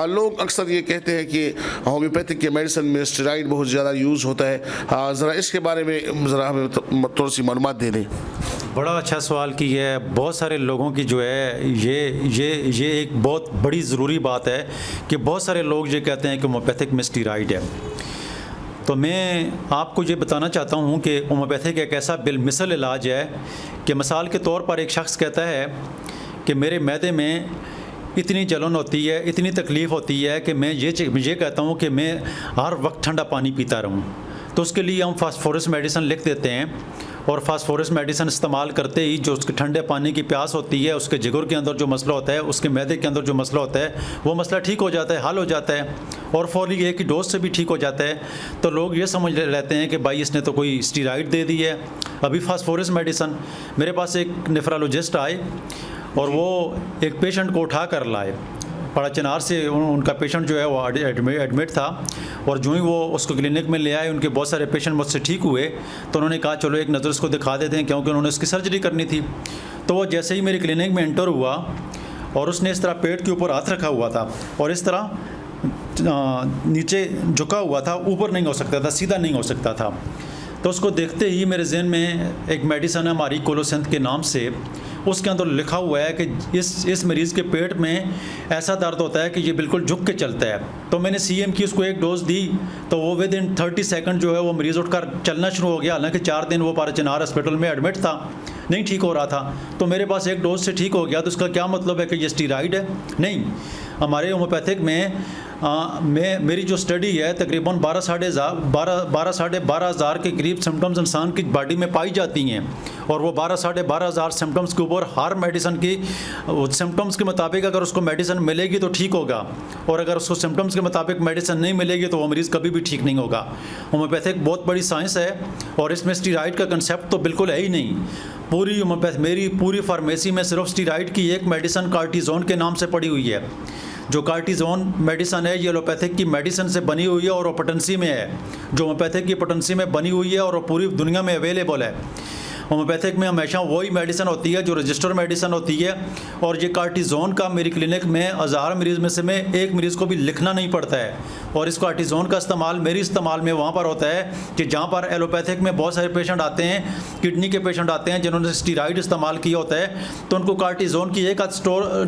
लोग अक्सर ये कहते हैं कि होम्योपैथिक के मेडिसिन में स्टेरॉइड बहुत ज़्यादा यूज़ होता है, ज़रा इसके बारे में ज़रा हमें थोड़ी सी मालूमात दे दें। बड़ा अच्छा सवाल की है। बहुत सारे लोगों की जो है ये एक बहुत बड़ी ज़रूरी बात है कि बहुत सारे लोग ये कहते हैं कि होम्योपैथिक में स्टेरॉइड है। तो मैं आपको ये बताना चाहता हूँ कि होम्योपैथिक एक ऐसा बिलमिसल इलाज है कि मिसाल के तौर पर एक शख्स कहता है कि मेरे मैदे में इतनी जलन होती है, इतनी तकलीफ़ होती है कि मैं ये कहता हूँ कि मैं हर वक्त ठंडा पानी पीता रहूँ। तो उसके लिए हम फास्फोरस मेडिसिन लिख देते हैं और फास्फोरस मेडिसिन इस्तेमाल करते ही जो उसके ठंडे पानी की प्यास होती है, उसके जिगर के अंदर जो मसला होता है, उसके मैदे के अंदर जो मसला होता है, वो मसला ठीक हो जाता है, हल हो जाता है और फौरी एक ही डोज से भी ठीक हो जाता है। तो लोग ये समझ लेते हैं कि भाई इसने तो कोई स्टेरॉइड दे दी है। अभी फास्फोरस मेडिसिन, मेरे पास एक नेफ्रोलॉजिस्ट आए और वो एक पेशेंट को उठा कर लाए बड़ा चिनार से। उनका पेशेंट जो है वो एडमिट था और जो ही वो उसको क्लिनिक में ले आए, उनके बहुत सारे पेशेंट मुझसे ठीक हुए तो उन्होंने कहा चलो एक नज़र उसको दिखा देते हैं, क्योंकि उन्होंने उसकी सर्जरी करनी थी। तो वो जैसे ही मेरी क्लिनिक में एंटर हुआ और उसने इस तरह पेट के ऊपर हाथ रखा हुआ था और इस तरह नीचे झुका हुआ था, ऊपर नहीं हो सकता था, सीधा नहीं हो सकता था। तो उसको देखते ही मेरे जहन में एक मेडिसिन है हमारी कोलोसेंथ के नाम से, उसके अंदर लिखा हुआ है कि इस मरीज़ के पेट में ऐसा दर्द होता है कि ये बिल्कुल झुक के चलता है। तो मैंने CM की उसको एक डोज दी तो वो विद इन 30 सेकंड जो है वो मरीज़ उठकर चलना शुरू हो गया। हालांकि 4 दिन वो पाराचिनार हॉस्पिटल में एडमिट था, नहीं ठीक हो रहा था। तो मेरे पास एक डोज से ठीक हो गया। तो इसका क्या मतलब है कि ये स्टेरॉइड है? नहीं। हमारे होम्योपैथिक में मेरी जो स्टडी है तकरीबन 12 साढ़े 12,000 के करीब सिम्टम्स इंसान की बॉडी में पाई जाती हैं और वो 12,000 सिम्टम्स के ऊपर हर मेडिसिन की सिम्टम्स के मुताबिक अगर उसको मेडिसिन मिलेगी तो ठीक होगा और अगर उसको सिम्टम्स के मुताबिक मेडिसिन नहीं मिलेगी तो वो मरीज़ कभी भी ठीक नहीं होगा। होम्योपैथिक बहुत बड़ी साइंस है और इसमें स्टेरॉइड का कंसेप्ट तो बिल्कुल है ही नहीं। पूरी मेरी पूरी फार्मेसी में सिर्फ स्टेरॉइड की एक मेडिसिन कार्टिजोन के नाम से पड़ी हुई है। जो कार्टिजोन मेडिसिन है ये एलोपैथिक की मेडिसिन से बनी हुई है और वो पोटेंसी में है, जो होम्योपैथिक की पोटेंसी में बनी हुई है और वो पूरी दुनिया में अवेलेबल है। होम्योपैथिक में हमेशा वही मेडिसिन होती है जो रजिस्टर मेडिसिन होती है और ये कार्टिजोन का मेरी क्लिनिक में 1000 मरीज़ में से में एक मरीज़ को भी लिखना नहीं पड़ता है। और इस कार्टिजोन का इस्तेमाल मेरी इस्तेमाल में वहाँ पर होता है कि जहाँ पर एलोपैथिक में बहुत सारे पेशेंट आते हैं, किडनी के पेशेंट आते हैं जिन्होंने स्टेरॉइड इस्तेमाल किया होता है, तो उनको कार्टिजोन की एक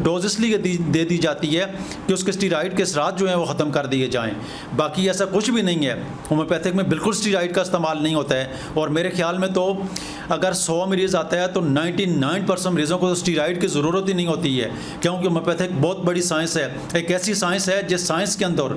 डोज इसलिए दे दी जाती है कि उसके स्टेरॉइड के असरात जो हैं वो ख़त्म कर दिए जाएँ। बाकी ऐसा कुछ भी नहीं है। होम्योपैथिक में बिल्कुल स्टेरॉइड का इस्तेमाल नहीं होता है और मेरे ख्याल में तो अगर 100 मरीज़ आता है तो 99% मरीज़ों को तो स्टेरॉइड की ज़रूरत ही नहीं होती है, क्योंकि होम्योपैथिक बहुत बड़ी साइंस है। एक ऐसी साइंस है जिस साइंस के अंदर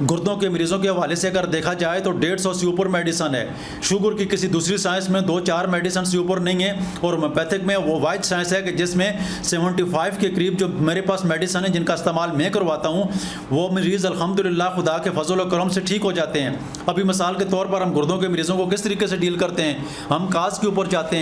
गुर्दों के मरीज़ों के हवाले से अगर देखा जाए तो 150 से ऊपर मेडिसिन है। शुगर की किसी दूसरी साइंस में 2-4 मेडिसिन से ऊपर नहीं है और होम्योपैथिक में वो वाइड साइंस है कि जिसमें 75 के करीब जो मेरे पास मेडिसिन है जिनका इस्तेमाल मैं करवाता हूँ वो मरीज़ अल्हम्दुलिल्लाह खुदा के फजल और करम से ठीक हो जाते हैं। अभी मिसाल के तौर पर हम गुर्दों के मरीज़ों को किस तरीके से डील करते हैं, हम काज के ऊपर जाते हैं।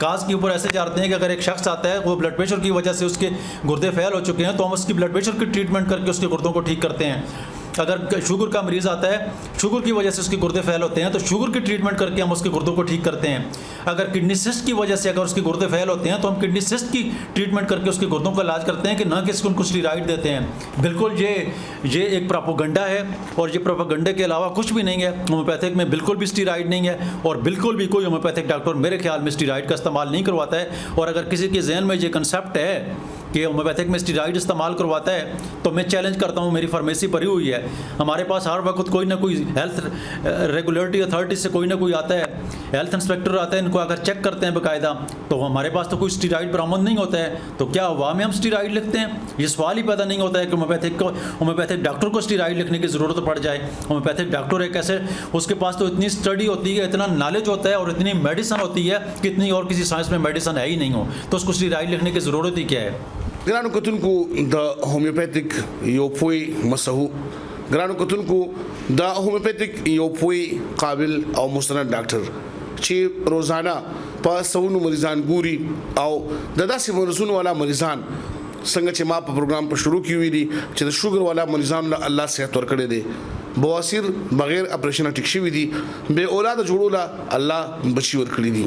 काज के ऊपर ऐसे जाते हैं कि अगर एक शख्स आता है वो ब्लड प्रेशर की वजह से उसके गुर्दे फैल हो चुके हैं तो हम उसकी ब्लड प्रेशर की ट्रीटमेंट करके उसके गुर्दों को ठीक करते हैं। अगर शुगर का मरीज़ आता है, शुगर की वजह से उसके गुर्दे फैल होते हैं तो शुगर की ट्रीटमेंट करके हम उसके गुर्दों को ठीक करते हैं। अगर किडनी सिस्ट की वजह से अगर उसके गुर्दे फैल होते हैं तो हम किडनी सिस्ट की ट्रीटमेंट करके उसके गुर्दों का इलाज करते हैं कि ना कि उनको स्टेरॉइड देते हैं। बिल्कुल ये एक प्रोपेगेंडा है और ये प्रोपेगेंडे के अलावा कुछ भी नहीं है। होम्योपैथिक में बिल्कुल भी स्टेरॉइड नहीं है और बिल्कुल भी कोई होम्योपैथिक डॉक्टर मेरे ख्याल में स्टेरॉइड का इस्तेमाल नहीं करवाता है। और अगर किसी के जहन में ये कंसेप्ट है कि होम्योपैथिक में स्टेरॉइड इस्तेमाल करवाता है तो मैं चैलेंज करता हूँ, मेरी फार्मेसी भरी हुई है। हमारे पास हर वक्त कोई ना कोई हेल्थ रेगुलेटरी अथॉरिटी से कोई ना कोई आता है, हेल्थ इंस्पेक्टर आता है, इनको अगर चेक करते हैं बाकायदा तो हमारे पास तो कोई स्टेरॉइड बरामद नहीं होता है। तो क्या हवा में हम स्टेरॉइड लिखते हैं? ये सवाल ही पैदा नहीं होता है कि होम्योपैथिक डॉक्टर को स्टेरॉइड लिखने की ज़रूरत पड़ जाए। होम्योपैथिक डॉक्टर एक ऐसे, उसके पास तो इतनी स्टडी होती है, इतना नॉलेज होता है और इतनी मेडिसिन होती है कि इतनी और किसी साइंस में मेडिसिन है ही नहीं हो, तो उसको स्टेरॉइड लिखने की ज़रूरत ही क्या है। Granu kutunku the homeopathic yopui masahu. Granu kutunku the homeopathic yopui काबिल और मुस्तनद डॉक्टर ची रोज़ाना पर सवनु मरीज़ान गुरी और दादा से मरसून वाला मरीज़ान संग चे माप प्रोग्राम पर शुरू की हुई थी चे शुगर वाला मरीज़ान अल्लाह सेहत वर करे दे बवासीर बगैर ऑपरेशन टिक्शी हुई थी बे औलाद जोड़ोला अल्लाह बची वर करी दी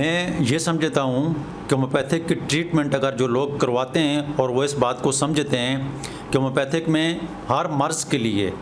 मैं ये समझता हूँ कि होम्योपैथिक की ट्रीटमेंट अगर जो लोग करवाते हैं और वो इस बात को समझते हैं कि होम्योपैथिक में हर मर्ज़ के लिए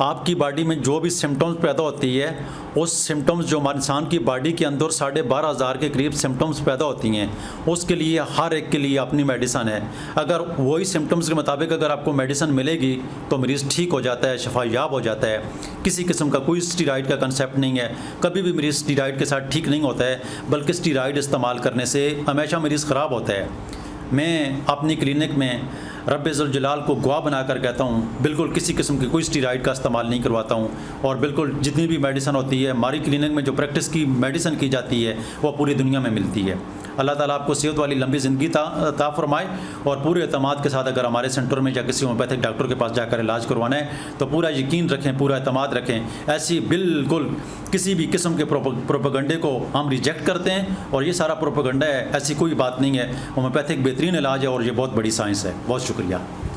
आपकी बॉडी में जो भी सिम्टम्स पैदा होती है उस सिम्टम्स जो हमारे इंसान की बॉडी के अंदर 12,500 के करीब सिम्टम्स पैदा होती हैं उसके लिए हर एक के लिए अपनी मेडिसन है। अगर वही सिम्टम्स के मुताबिक अगर आपको मेडिसन मिलेगी तो मरीज़ ठीक हो जाता है, शफायाब हो जाता है। किसी किस्म का कोई स्टीरॉयड का कंसेप्ट नहीं है, कभी भी मरीज़ स्टीरॉयड के साथ ठीक नहीं होता है, बल्कि स्टीरॉयड इस्तेमाल करने से हमेशा मरीज़ ख़राब होता है। मैं अपनी क्लिनिक में रब इज़्ज़ुल जलाल को गवाह बनाकर कहता हूँ बिल्कुल किसी किस्म की कोई स्टीरॉयड का इस्तेमाल नहीं करवाता हूँ और बिल्कुल जितनी भी मेडिसन होती है हमारी क्लिनिक में जो प्रैक्टिस की मेडिसन की जाती है वो पूरी दुनिया में मिलती है। अल्लाह ताला आपको सेहत वाली लंबी ज़िंदगी ता फरमाए और पूरे एतमाद के साथ अगर हमारे सेंटर में या किसी होम्योपैथिक डॉक्टर के पास जाकर इलाज करवाना है तो पूरा यकीन रखें, पूरा एतमाद रखें। ऐसी बिल्कुल किसी भी किस्म के प्रोपेगंडे को हम रिजेक्ट करते हैं और ये सारा प्रोपेगंडा है, ऐसी कोई बात नहीं है। होम्योपैथिक बेहतरीन इलाज है और ये बहुत बड़ी साइंस है। बहुत शुक्रिया।